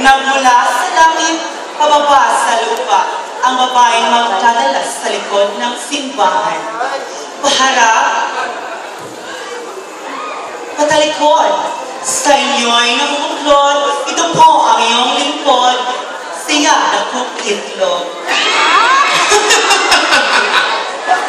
Nagmula sa langit, pababa sa lupa, ang babaeng magdadalas sa likod ng simbahan. Paharap, patalikod, sa inyo'y nakukuklod, ito po ang iyong lingkod, siya nakong itlog.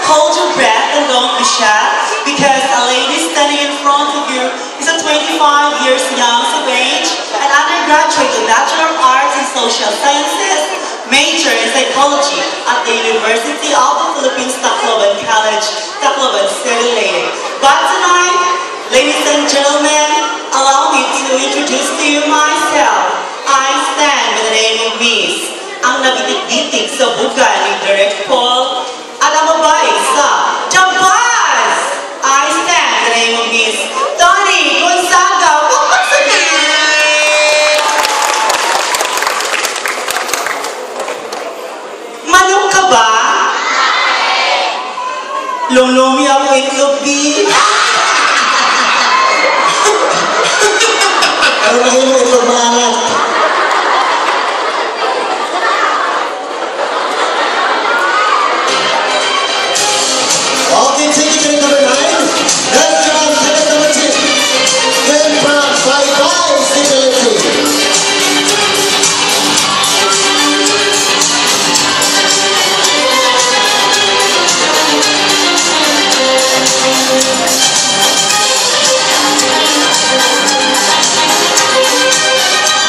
Hold your breath and don't be shy, because a lady standing in front of you is a 25 years young of age, an undergraduate with Bachelor of Arts in Social Sciences, major in Psychology at the University of the Philippines, Tacloban College, Tacloban City Lady. But tonight, ladies and gentlemen, allow me to introduce to you myself. I stand with the name of Miss, ang nabitik-bitik sa buga ni Direct Paul, at ang babae sa The Buzz. I stand with the name of Miss Tony Gonzaga. Manok ka ba? Lulumi ako itlog, B.